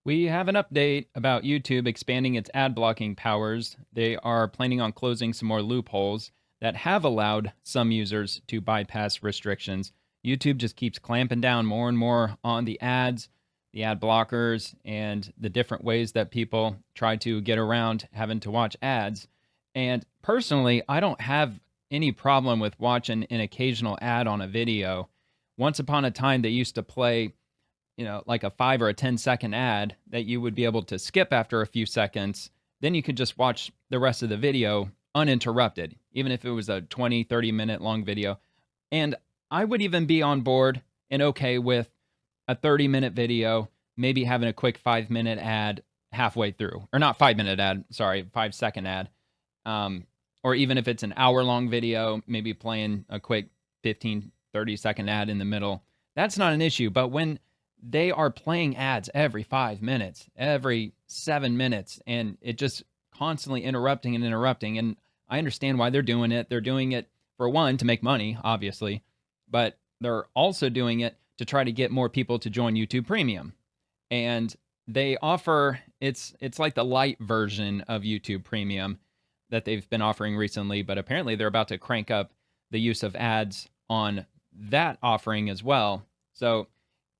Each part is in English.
We have an update about YouTube expanding its ad blocking powers. They are planning on closing some more loopholes that have allowed some users to bypass restrictions. YouTube just keeps clamping down more and more on the ads, the ad blockers, and the different ways that people try to get around having to watch ads. And personally, I don't have any problem with watching an occasional ad on a video. Once upon a time, they used to play like a 5 or a 10 second ad that you would be able to skip after a few seconds. Then you could just watch the rest of the video uninterrupted, even if it was a 20, 30-minute long video. And I would even be on board and okay with a 30-minute video, maybe having a quick 5 minute ad halfway through. Or not 5 minute ad, sorry, 5 second ad. Or even if it's an hour long video, maybe playing a quick 15, 30 second ad in the middle. That's not an issue. But when they are playing ads every 5 minutes, every 7 minutes, and it just constantly interrupting and interrupting. And I understand why they're doing it. They're doing it, for one, to make money, obviously, but they're also doing it to try to get more people to join YouTube Premium. And they offer, it's like the light version of YouTube Premium that they've been offering recently, but apparently they're about to crank up the use of ads on that offering as well. So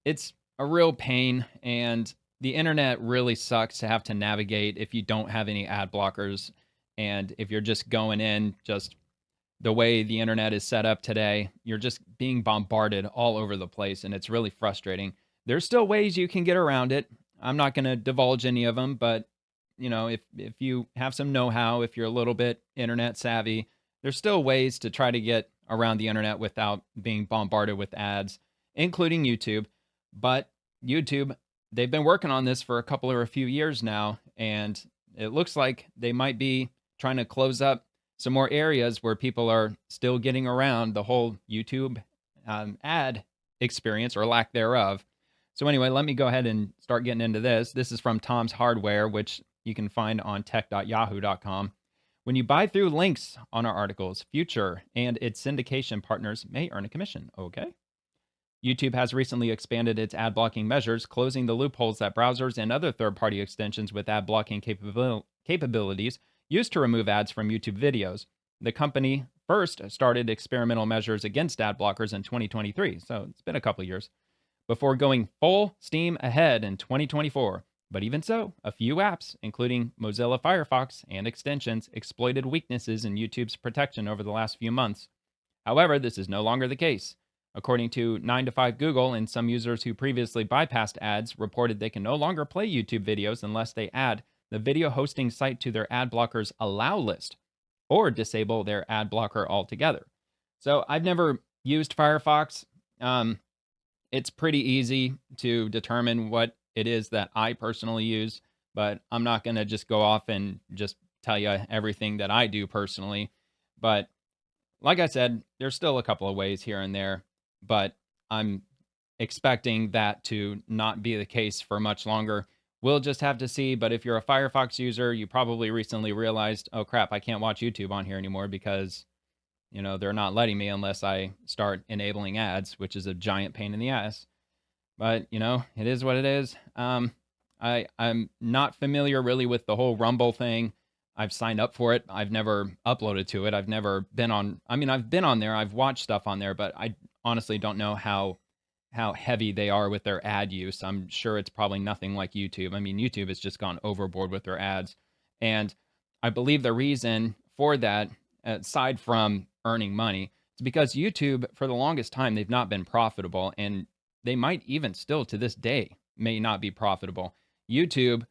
it's a real pain, and the internet really sucks to have to navigate if you don't have any ad blockers, and if you're just going in just the way the internet is set up today, you're just being bombarded all over the place, and it's really frustrating. There's still ways you can get around it. I'm not going to divulge any of them, but if you have some know-how, if you're a little bit internet savvy, there's still ways to try to get around the internet without being bombarded with ads, including YouTube. But YouTube, they've been working on this for a few years now, and it looks like they might be trying to close up some more areas where people are still getting around the whole YouTube ad experience or lack thereof. So anyway, let me go ahead and start getting into this. This is from Tom's Hardware, which you can find on tech.yahoo.com. When you buy through links on our articles, Future and its syndication partners may earn a commission. Okay. YouTube has recently expanded its ad blocking measures, closing the loopholes that browsers and other third-party extensions with ad blocking capabilities use to remove ads from YouTube videos. The company first started experimental measures against ad blockers in 2023, so it's been a couple years, before going full steam ahead in 2024. But even so, a few apps, including Mozilla Firefox and extensions, exploited weaknesses in YouTube's protection over the last few months. However, this is no longer the case. According to 9to5Google, and some users who previously bypassed ads reported they can no longer play YouTube videos unless they add the video hosting site to their ad blocker's allow list or disable their ad blocker altogether. So I've never used Firefox. It's pretty easy to determine what it is that I personally use, but I'm not going to just go off and just tell you everything that I do personally. But like I said, there's still a couple of ways here and there, but I'm expecting that to not be the case for much longer. We'll just have to see. But if you're a Firefox user, you probably recently realized, oh crap, I can't watch YouTube on here anymore because they're not letting me unless I start enabling ads, which is a giant pain in the ass. But it is what it is. I'm not familiar really with the whole Rumble thing. I've signed up for it. I've never uploaded to it. I've never been on. I mean, I've been on there. I've watched stuff on there, but I honestly don't know how heavy they are with their ad use. I'm sure it's probably nothing like YouTube. I mean, YouTube has just gone overboard with their ads. And I believe the reason for that, aside from earning money, is because YouTube, for the longest time, they've not been profitable. And they might even still to this day may not be profitable. YouTube,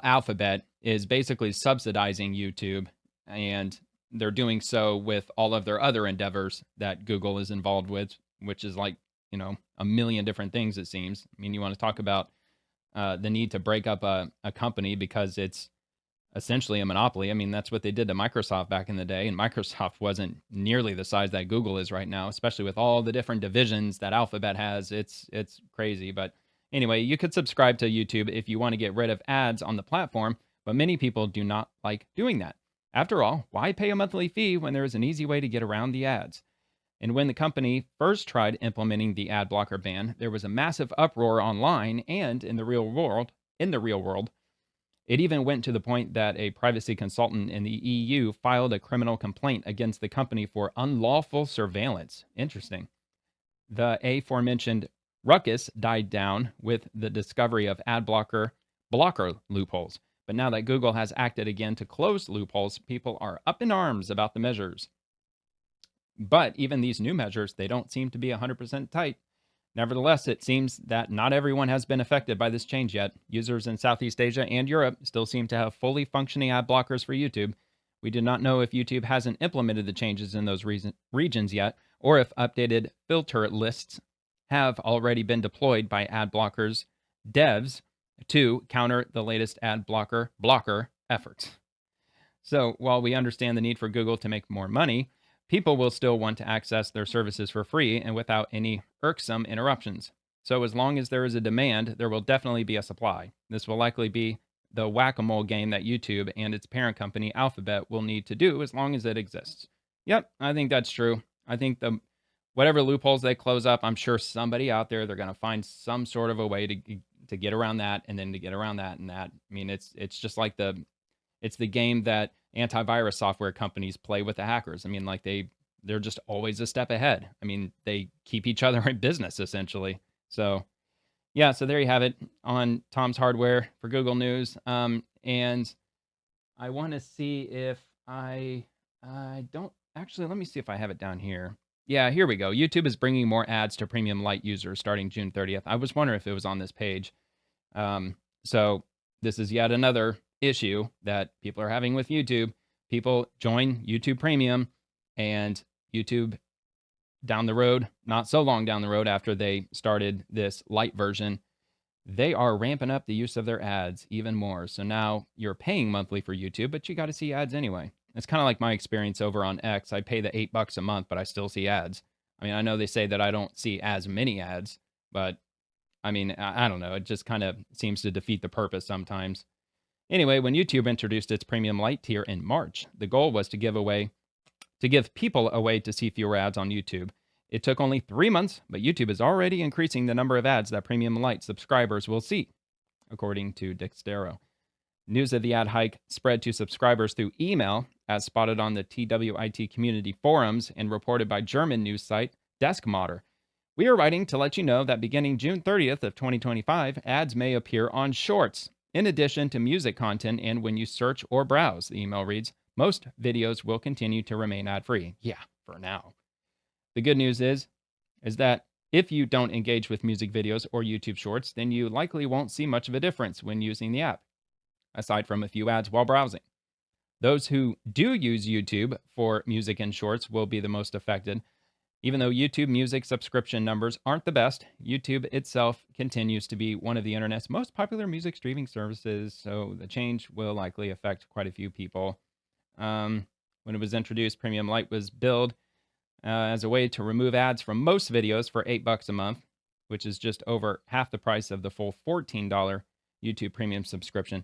Alphabet is basically subsidizing YouTube, and they're doing so with all of their other endeavors that Google is involved with, which is like, a million different things, it seems. I mean, you want to talk about the need to break up a company because it's essentially a monopoly. I mean, that's what they did to Microsoft back in the day, and Microsoft wasn't nearly the size that Google is right now, especially with all the different divisions that Alphabet has. It's crazy. But anyway, you could subscribe to YouTube if you want to get rid of ads on the platform, but many people do not like doing that. After all, why pay a monthly fee when there is an easy way to get around the ads? And when the company first tried implementing the ad blocker ban, there was a massive uproar online and in the real world. It even went to the point that a privacy consultant in the EU filed a criminal complaint against the company for unlawful surveillance. Interesting. The aforementioned ruckus died down with the discovery of ad blocker loopholes. But now that Google has acted again to close loopholes, people are up in arms about the measures. But even these new measures, they don't seem to be 100% tight. Nevertheless, it seems that not everyone has been affected by this change yet. Users in Southeast Asia and Europe still seem to have fully functioning ad blockers for YouTube. We do not know if YouTube hasn't implemented the changes in those regions yet, or if updated filter lists have already been deployed by ad blockers devs to counter the latest ad blocker efforts. So while we understand the need for Google to make more money, people will still want to access their services for free and without any irksome interruptions. So as long as there is a demand, there will definitely be a supply. This will likely be the whack-a-mole game that YouTube and its parent company Alphabet will need to do as long as it exists. Yep, I think that's true. I think whatever loopholes they close up, I'm sure somebody out there, they're going to find some sort of a way to get around that, and then to get around that and that. I mean, it's just like it's the game that antivirus software companies play with the hackers. I mean, like they're just always a step ahead. I mean, they keep each other in business essentially. So yeah, so there you have it on Tom's Hardware for Google News. And I want to see if I don't actually, let me see if I have it down here. Yeah, here we go. YouTube is bringing more ads to Premium Lite users starting June 30th. I was wondering if it was on this page. So this is yet another issue that people are having with YouTube. People join YouTube Premium, and YouTube down the road, not so long down the road after they started this light version, they are ramping up the use of their ads even more. So now you're paying monthly for YouTube, but you got to see ads anyway. It's kind of like my experience over on X. I pay the $8 a month, but I still see ads. I mean, I know they say that I don't see as many ads, but I mean, I don't know. It just kind of seems to defeat the purpose sometimes. Anyway, when YouTube introduced its Premium Lite tier in March, the goal was to give people a way to see fewer ads on YouTube. It took only 3 months, but YouTube is already increasing the number of ads that Premium Lite subscribers will see, according to Dextero. News of the ad hike spread to subscribers through email, as spotted on the TWIT community forums and reported by German news site Deskmodder. We are writing to let you know that beginning June 30th of 2025, ads may appear on Shorts, in addition to music content and when you search or browse, the email reads. Most videos will continue to remain ad-free. Yeah, for now. The good news is that if you don't engage with music videos or YouTube Shorts, then you likely won't see much of a difference when using the app, aside from a few ads while browsing. Those who do use YouTube for music and Shorts will be the most affected. Even though YouTube Music subscription numbers aren't the best, YouTube itself continues to be one of the internet's most popular music streaming services, so the change will likely affect quite a few people. When it was introduced, Premium Lite was billed as a way to remove ads from most videos for $8 a month, which is just over half the price of the full $14 YouTube Premium subscription.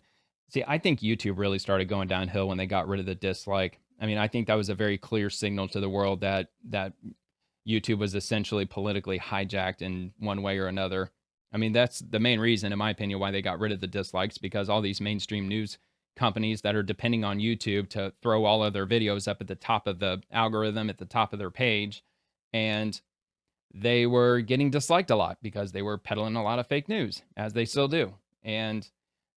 See, I think YouTube really started going downhill when they got rid of the dislike. I mean, I think that was a very clear signal to the world that YouTube was essentially politically hijacked in one way or another. I mean, that's the main reason, in my opinion, why they got rid of the dislikes, because all these mainstream news companies that are depending on YouTube to throw all of their videos up at the top of the algorithm, at the top of their page, and they were getting disliked a lot because they were peddling a lot of fake news, as they still do. And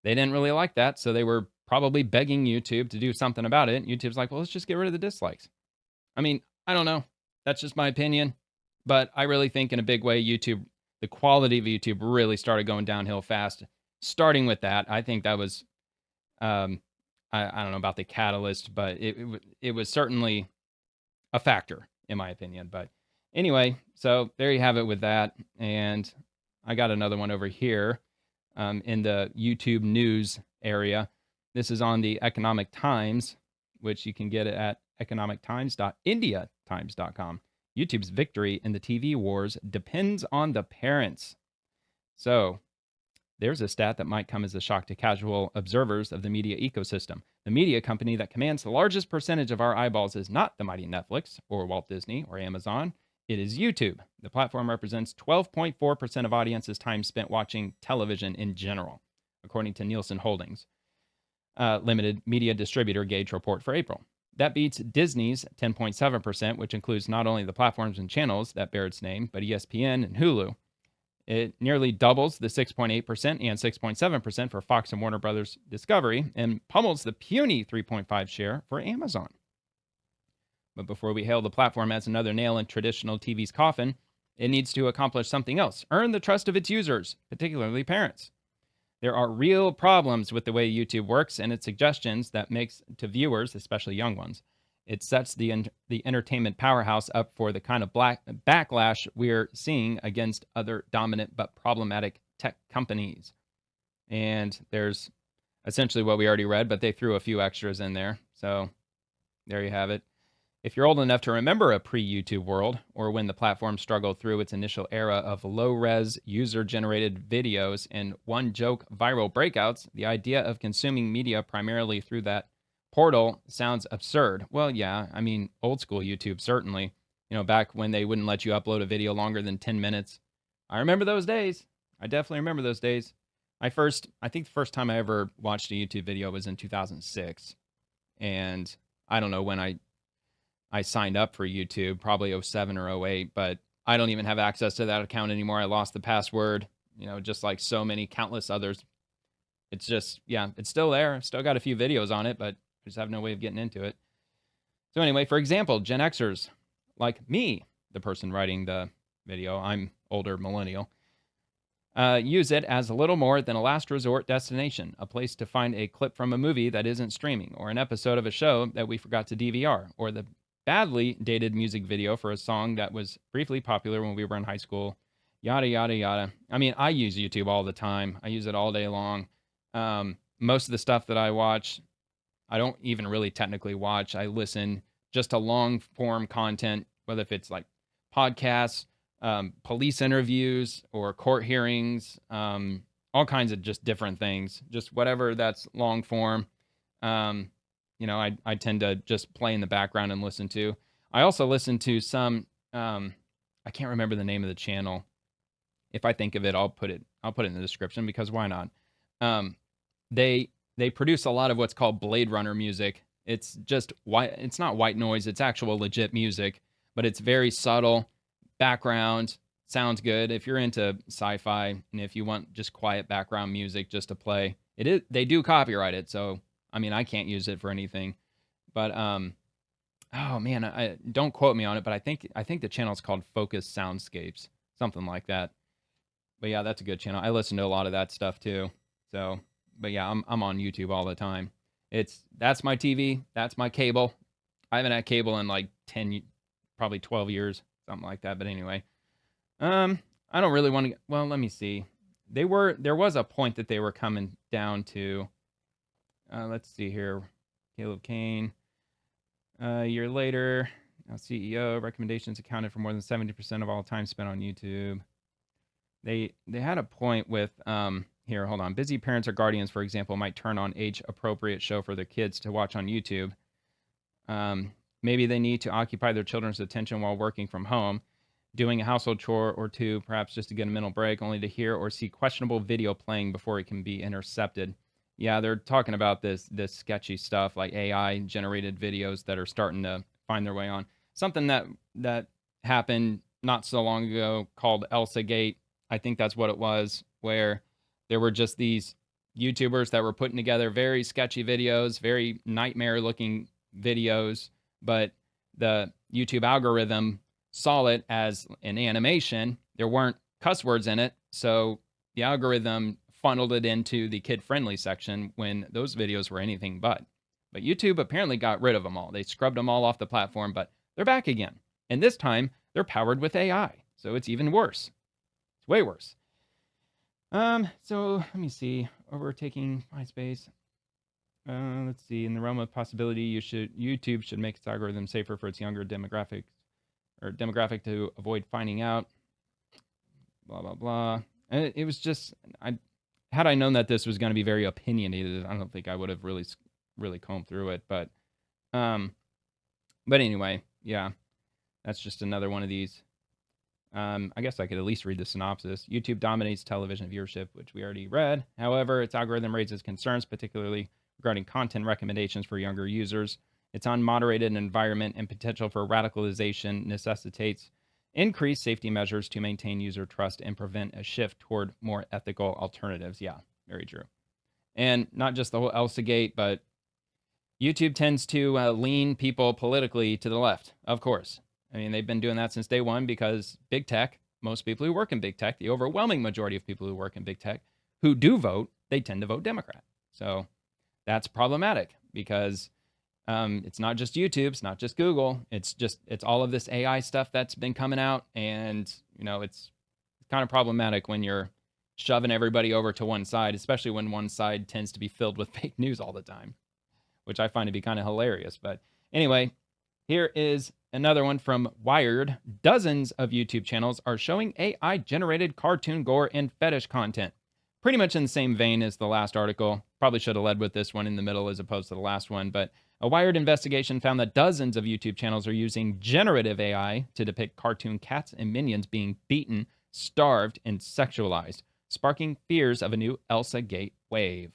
they didn't really like that, so they were probably begging YouTube to do something about it. YouTube's like, well, let's just get rid of the dislikes. I mean, I don't know. That's just my opinion. But I really think in a big way, the quality of YouTube really started going downhill fast. Starting with that, I think that was, I don't know about the catalyst, but it was certainly a factor, in my opinion. But anyway, so there you have it with that. And I got another one over here in the YouTube news area. This is on the Economic Times, which you can get it at economictimes.indiatimes.com. YouTube's victory in the TV wars depends on the parents. So there's a stat that might come as a shock to casual observers of the media ecosystem. The media company that commands the largest percentage of our eyeballs is not the mighty Netflix or Walt Disney or Amazon. It is YouTube. The platform represents 12.4% of audience's time spent watching television in general, according to Nielsen Holdings, limited media distributor gauge report for April. That beats Disney's 10.7%, which includes not only the platforms and channels that bear its name, but ESPN and Hulu. It nearly doubles the 6.8% and 6.7% for Fox and Warner Brothers Discovery, and pummels the puny 3.5% share for Amazon. But before we hail the platform as another nail in traditional TV's coffin, it needs to accomplish something else: earn the trust of its users, particularly parents. There are real problems with the way YouTube works and its suggestions that makes to viewers, especially young ones. It sets the entertainment powerhouse up for the kind of backlash we're seeing against other dominant but problematic tech companies. And there's essentially what we already read, but they threw a few extras in there. So there you have it. If you're old enough to remember a pre-YouTube world, or when the platform struggled through its initial era of low-res, user-generated videos and one-joke viral breakouts, the idea of consuming media primarily through that portal sounds absurd. Well, yeah, I mean, old-school YouTube, certainly. You know, back when they wouldn't let you upload a video longer than 10 minutes. I remember those days. I definitely remember those days. I think the first time I ever watched a YouTube video was in 2006. And I don't know when I signed up for YouTube, probably 07 or 08, but I don't even have access to that account anymore. I lost the password, just like so many countless others. It's just, yeah, it's still there. I've still got a few videos on it, but I just have no way of getting into it. So anyway, for example, Gen Xers, like me, the person writing the video, I'm older millennial, use it as a little more than a last resort destination, a place to find a clip from a movie that isn't streaming, or an episode of a show that we forgot to DVR, or the badly dated music video for a song that was briefly popular when we were in high school, yada, yada, yada. I mean, I use YouTube all the time. I use it all day long. Most of the stuff that I watch, I don't even really technically watch. I listen just to long form content, whether if it's like podcasts, police interviews, or court hearings, all kinds of just different things, just whatever that's long form. I tend to just play in the background and listen to. I also listen to some, I can't remember the name of the channel. If I think of it, I'll put it in the description, because why not? They produce a lot of what's called Blade Runner music. It's just it's not white noise, it's actual legit music, but it's very subtle, background, sounds good. If you're into sci-fi and if you want just quiet background music just to play, they do copyright it, so I mean, I can't use it for anything. But oh man, I don't quote me on it, but I think the channel is called Focus Soundscapes, something like that. But yeah, that's a good channel. I listen to a lot of that stuff too. So, but yeah, I'm on YouTube all the time. That's my TV, that's my cable. I haven't had cable in like 10, probably 12 years, something like that. But anyway, I don't really want to. Well, let me see. There was a point that they were coming down to. Let's see here. Caleb Kane. A year later, now CEO, recommendations accounted for more than 70% of all time spent on YouTube. They had a point with, here, hold on. Busy parents or guardians, for example, might turn on age-appropriate show for their kids to watch on YouTube. Maybe they need to occupy their children's attention while working from home, doing a household chore or two, perhaps just to get a mental break, only to hear or see questionable video playing before it can be intercepted. Yeah, they're talking about this sketchy stuff, like AI-generated videos that are starting to find their way on. Something that happened not so long ago called Elsagate, I think that's what it was, where there were just these YouTubers that were putting together very sketchy videos, very nightmare-looking videos, but the YouTube algorithm saw it as an animation. There weren't cuss words in it, so the algorithm funneled it into the kid-friendly section when those videos were anything but. But YouTube apparently got rid of them all. They scrubbed them all off the platform, but they're back again. And this time, they're powered with AI, so it's even worse. It's way worse. So let me see. Overtaking MySpace. Let's see. In the realm of possibility, YouTube should make its algorithm safer for its younger demographic to avoid finding out. Blah blah blah. And it was just had I known that this was going to be very opinionated, I don't think I would have really combed through it. But anyway, yeah, that's just another one of these I guess I could at least read the synopsis. YouTube dominates television viewership, which we already read. However, its algorithm raises concerns, particularly regarding content recommendations for younger users. Its unmoderated environment and potential for radicalization necessitates increased safety measures to maintain user trust and prevent a shift toward more ethical alternatives. Yeah, very true. And not just the whole Elsagate, but YouTube tends to lean people politically to the left, of course. I mean, they've been doing that since day one because big tech, most people who work in big tech, the overwhelming majority of people who work in big tech who do vote, they tend to vote Democrat. So that's problematic because it's not just YouTube, it's not just Google, it's all of this AI stuff that's been coming out, and it's kind of problematic when you're shoving everybody over to one side, especially when one side tends to be filled with fake news all the time, which I find to be kind of hilarious. But anyway, here is another one from Wired. Dozens of YouTube channels are showing AI-generated cartoon gore and fetish content. Pretty much in the same vein as the last article. Probably should have led with this one in the middle as opposed to the last one. But a Wired investigation found that dozens of YouTube channels are using generative AI to depict cartoon cats and minions being beaten, starved, and sexualized, sparking fears of a new Elsagate wave.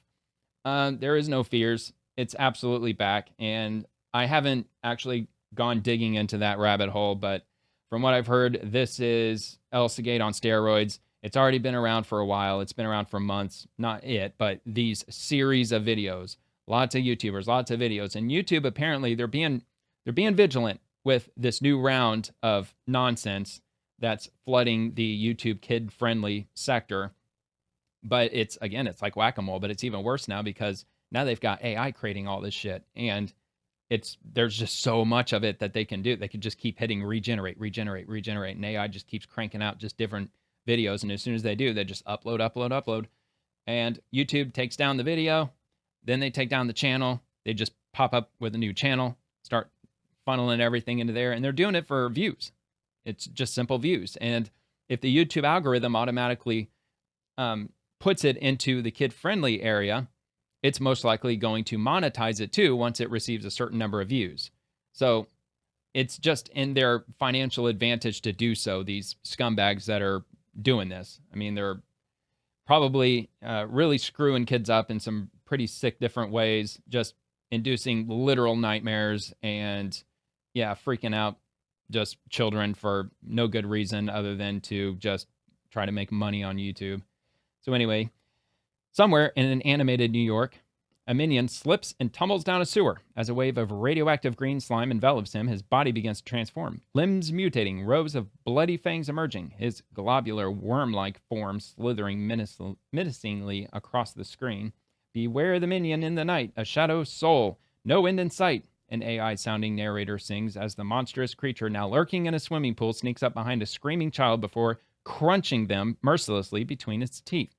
There is no fears. It's absolutely back. And I haven't actually gone digging into that rabbit hole, but from what I've heard, this is Elsagate on steroids. It's already been around for a while. It's been around for months. Not it, but these series of videos. Lots of YouTubers, lots of videos. And YouTube, apparently, they're being vigilant with this new round of nonsense that's flooding the YouTube kid-friendly sector. But it's like whack-a-mole, but it's even worse now because now they've got AI creating all this shit. And there's just so much of it that they can do. They can just keep hitting regenerate, and AI just keeps cranking out just different videos. And as soon as they do, they just upload. And YouTube takes down the video. Then they take down the channel. They just pop up with a new channel, start funneling everything into there. And they're doing it for views. It's just simple views. And if the YouTube algorithm automatically puts it into the kid-friendly area, it's most likely going to monetize it too once it receives a certain number of views. So it's just in their financial advantage to do so, these scumbags that are doing this. I mean, they're probably really screwing kids up in some pretty sick different ways, just inducing literal nightmares and, freaking out just children for no good reason other than to just try to make money on YouTube. So anyway, somewhere in an animated New York, a minion slips and tumbles down a sewer. As a wave of radioactive green slime envelops him, his body begins to transform. Limbs mutating, rows of bloody fangs emerging, his globular worm-like form slithering menacingly across the screen. Beware the minion in the night, a shadow soul, no end in sight, an AI-sounding narrator sings as the monstrous creature, now lurking in a swimming pool, sneaks up behind a screaming child before crunching them mercilessly between its teeth.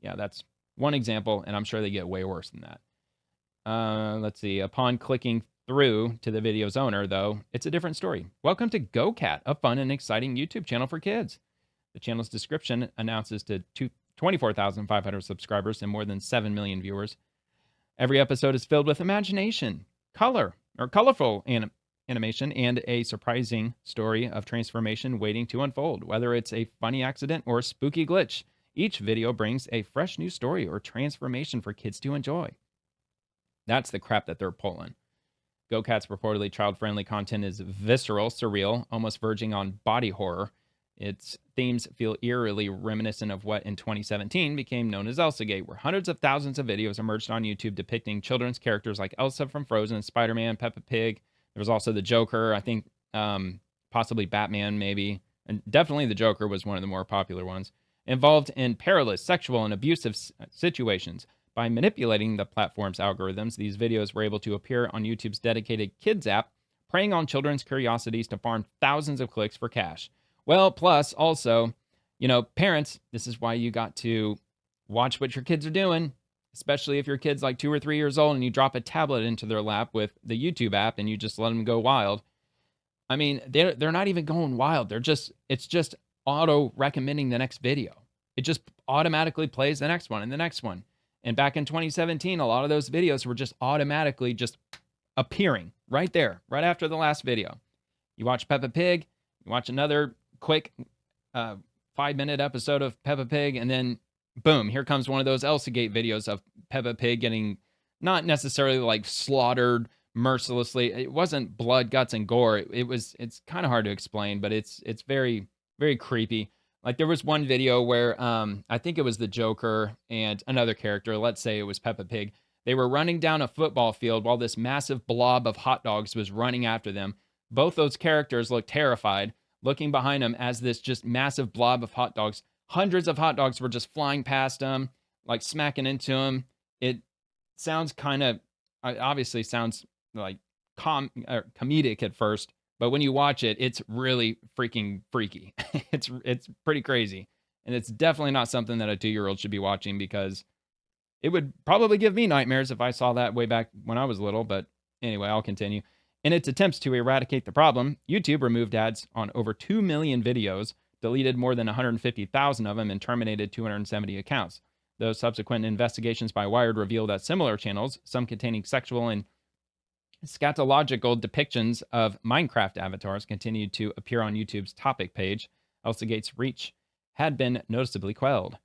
Yeah, that's one example, and I'm sure they get way worse than that. Let's see. Upon clicking through to the video's owner, though, it's a different story. Welcome to GoCat, a fun and exciting YouTube channel for kids. The channel's description announces to 24,500 subscribers and more than 7 million viewers. Every episode is filled with imagination, colorful animation, and a surprising story of transformation waiting to unfold, whether it's a funny accident or a spooky glitch. Each video brings a fresh new story or transformation for kids to enjoy. That's the crap that they're pulling. GoCat's purportedly child-friendly content is visceral, surreal, almost verging on body horror. Its themes feel eerily reminiscent of what in 2017 became known as Elsagate, where hundreds of thousands of videos emerged on YouTube depicting children's characters like Elsa from Frozen, Spider-Man, Peppa Pig. There was also the Joker, I think possibly Batman maybe, and definitely the Joker was one of the more popular ones. Involved in perilous sexual and abusive situations. By manipulating the platform's algorithms, these videos were able to appear on YouTube's dedicated Kids app, preying on children's curiosities to farm thousands of clicks for cash. Well, plus, also, parents, this is why you got to watch what your kids are doing, especially if your kid's like 2 or 3 years old and you drop a tablet into their lap with the YouTube app and you just let them go wild. I mean, they're not even going wild. It's just auto recommending the next video. It just automatically plays the next one and the next one. And back in 2017, a lot of those videos were just automatically just appearing right there, right after the last video. You watch Peppa Pig, you watch another quick a 5-minute episode of Peppa Pig, and then boom, here comes one of those Elsagate videos of Peppa Pig getting not necessarily like slaughtered mercilessly. It wasn't blood, guts, and gore. It's kind of hard to explain, but it's very, very creepy. Like there was one video where I think it was the Joker and another character, let's say it was Peppa Pig. They were running down a football field while this massive blob of hot dogs was running after them. Both those characters looked terrified, looking behind them as this just massive blob of hot dogs. Hundreds of hot dogs were just flying past them, like smacking into them. It sounds kind of, obviously sounds like comedic at first, but when you watch it, it's really freaking freaky. It's pretty crazy, and it's definitely not something that a 2-year-old should be watching because it would probably give me nightmares if I saw that way back when I was little. But anyway, I'll continue. In its attempts to eradicate the problem, YouTube removed ads on over 2 million videos, deleted more than 150,000 of them, and terminated 270 accounts. Though subsequent investigations by Wired revealed that similar channels, some containing sexual and scatological depictions of Minecraft avatars, continued to appear on YouTube's topic page, Elsagate's reach had been noticeably quelled.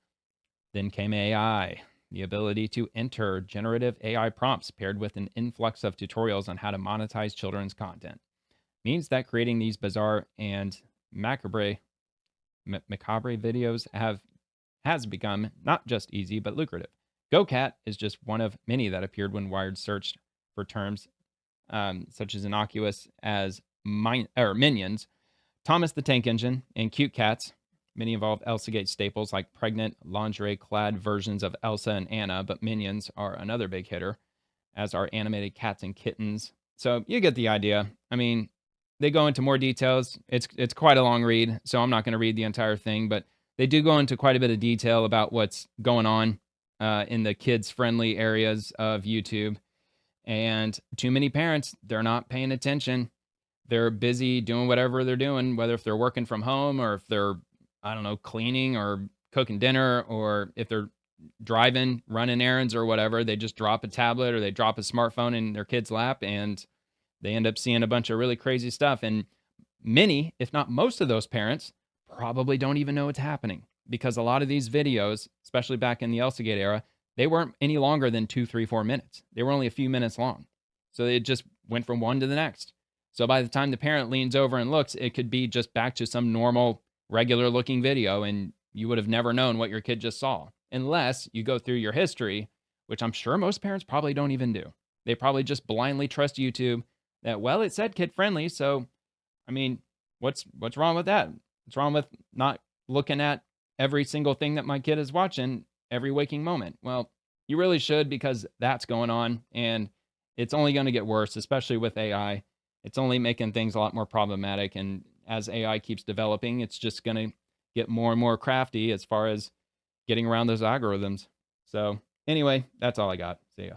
Then came AI. The ability to enter generative AI prompts paired with an influx of tutorials on how to monetize children's content means that creating these bizarre and macabre videos has become not just easy but lucrative. GoCat is just one of many that appeared when Wired searched for terms such as innocuous as minions, Thomas the Tank Engine, and cute cats. Many involve Elsagate staples like pregnant, lingerie-clad versions of Elsa and Anna, but minions are another big hitter, as are animated cats and kittens. So you get the idea. I mean, they go into more details. It's quite a long read, so I'm not going to read the entire thing, but they do go into quite a bit of detail about what's going on in the kids-friendly areas of YouTube. And too many parents, they're not paying attention. They're busy doing whatever they're doing, whether if they're working from home or if they're, I don't know, cleaning or cooking dinner, or if they're driving, running errands or whatever. They just drop a tablet or they drop a smartphone in their kid's lap and they end up seeing a bunch of really crazy stuff. And many, if not most of those parents, probably don't even know it's happening, because a lot of these videos, especially back in the Elsagate era, they weren't any longer than 2, 3, 4 minutes. They were only a few minutes long. So it just went from one to the next. So by the time the parent leans over and looks, it could be just back to some normal, regular looking video, and you would have never known what your kid just saw, unless you go through your history, which I'm sure most parents probably don't even do. They probably just blindly trust YouTube that, well, it said kid friendly, so I mean, what's wrong with that? What's wrong with not looking at every single thing that my kid is watching every waking moment? Well, you really should, because that's going on, and it's only going to get worse, especially with AI. It's only making things a lot more problematic, and as AI keeps developing, it's just going to get more and more crafty as far as getting around those algorithms. So anyway, that's all I got. See ya.